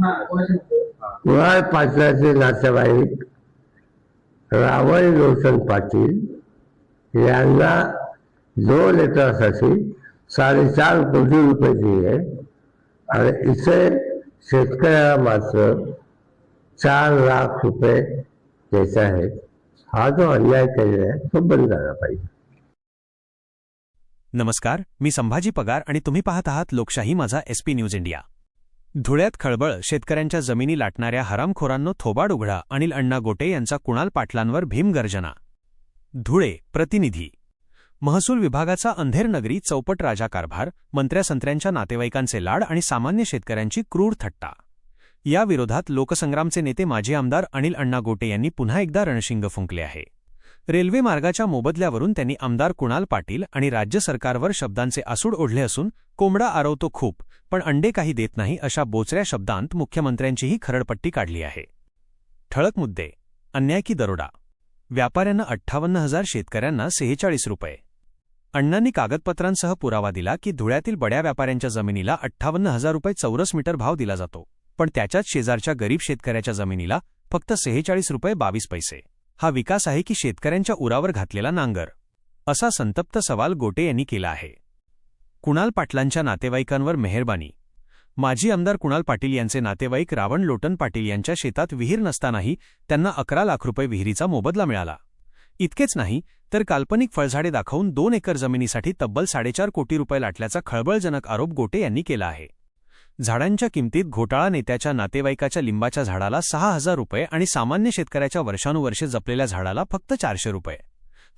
कुणाल पाटलाचे नातेवाईक रावळ रोशन पाटील यांना 2 एकरासाठी 4.5 कोटी रुपये दिले आणि इथे शेतकऱ्याला मात्र 4 लाख रुपये द्यायचे आहेत. हा जो अन्याय केलेला आहे तो बंद झाला पाहिजे. नमस्कार, मी संभाजी पगार आणि तुम्ही पाहत आहात लोकशाही माझा SP न्यूज इंडिया. धुळ्यात खळबळ, शेतकऱ्यांच्या जमिनी लाटणाऱ्या हरामखोरांनो थोबाड उघडा. अनिल अण्णा गोटे यांचा कुणाल पाटलांवर भीमगर्जना. धुळे प्रतिनिधी. महसूल विभागाचा अंधेर नगरी चौपट राजा कारभार, मंत्र्यासंत्र्यांच्या नातेवाईकांचे लाड आणि सामान्य शेतकऱ्यांची क्रूर थट्टा. या विरोधात लोकसंग्रामचे नेते माजी आमदार अनिल अण्णा गोटे यांनी पुन्हा एकदा रणशिंग फुंकले आहे. रेल्वे मार्गाच्या मोबदल्यावरून त्यांनी आमदार कुणाल पाटील आणि राज्य सरकारवर शब्दांचे आसूड ओढले असून कोंबडा आरवतो खूप पण अंडे काही देत नाही अशा बोचऱ्या शब्दांत मुख्यमंत्र्यांचीही खरडपट्टी काढली आहे. ठळक मुद्दे. अन्याय की दरोडा. व्यापाऱ्यांना 58,000, शेतकऱ्यांना 46 रुपये. अण्णांनी कागदपत्रांसह पुरावा दिला की धुळ्यातील बड्या व्यापाऱ्यांच्या जमिनीला 58,000 रुपये चौरस मीटर भाव दिला जातो, पण त्याच्याच शेजारच्या गरीब शेतकऱ्याच्या जमिनीला फक्त 46 रुपये 22 पैसे. हा विकास आहे की शेतकऱ्यांच्या उरावर घातलेला नांगर, असा संतप्त सवाल गोटे यांनी केला आहे. कुणाल पाटलांच्या नातेवाईकांवर मेहरबानी. माजी आमदार कुणाल पाटील यांचे नातेवाईक रावण लोटन पाटील यांच्या शेतात विहीर नसतानाही त्यांना 11 लाख रुपये विहिरीचा मोबदला मिळाला. इतकेच नाही तर काल्पनिक फळझाडे दाखवून 2 एकर जमिनीसाठी तब्बल 4.5 कोटी रुपये लाटल्याचा खळबळजनक आरोप गोटे यांनी केला आहे. झाडांच्या किमतीत घोटाळा. नेत्याच्या नातेवाईकाच्या लिंबाच्या झाडाला 6,000 रुपये आणि सामान्य शेतकऱ्याच्या वर्षानुवर्षे जपलेल्या झाडाला फक्त 400 रुपये.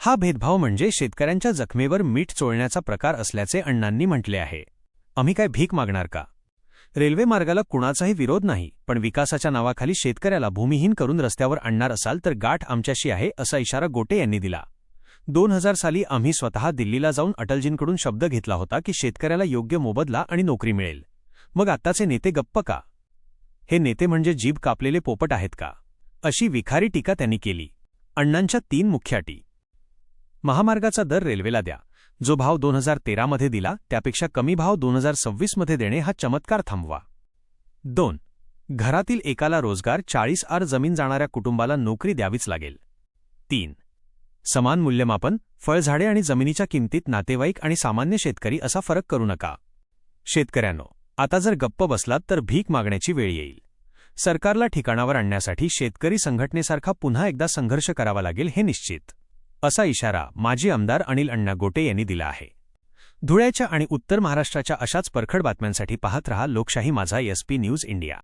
हा भेदभाव म्हणजे शेतकऱ्यांच्या जखमेवर मीठ चोळण्याचा प्रकार असल्याचे अण्णांनी म्हटले आहे. आम्ही काय भीक मागणार का? रेल्वे मार्गाला कुणाचाही विरोध नाही, पण विकासाच्या नावाखाली शेतकऱ्याला भूमिहीन करून रस्त्यावर आणणार असाल तर गाठ आमच्याशी आहे, असा इशारा गोटे यांनी दिला. 2000 साली आम्ही स्वतः दिल्लीला जाऊन अटलजींकडून शब्द घेतला होता की शेतकऱ्याला योग्य मोबदला आणि नोकरी मिळेल. मग आत्ताचे नेते गप्प का? हे नेते म्हणजे जीभ कापलेले पोपट आहेत का? अशी विखारी टीका त्यांनी केली. अण्णांच्या 3 मुख्य अटी. महामार्गाचा दर रेल्वेला द्या. जो भाव 2013 मध्ये दिला त्यापेक्षा कमी भाव 2026 मध्ये देणे हा चमत्कार थांबवा. 2. घरातील एकाला रोजगार. 40 आर जमीन जाणाऱ्या कुटुंबाला नोकरी द्यावीच लागेल. 3. समान मूल्यमापन. फळझाडे आणि जमिनीच्या किमतीत नातेवाईक आणि सामान्य शेतकरी असा फरक करू नका. शेतकऱ्यांनो, आता जर गप्प बसलात तर भीक मागण्याची वेळ येईल. सरकारला ठिकाणावर आणण्यासाठी शेतकरी संघटनेसारखा पुन्हा एकदा संघर्ष करावा लागेल हे निश्चित, असा इशारा माजी आमदार अनिल अण्णा गोटे यांनी दिला आहे. धुळ्याच्या आणि उत्तर महाराष्ट्राच्या अशाच परखड बातम्यांसाठी पाहत रहा लोकशाही माझा SP न्यूज इंडिया.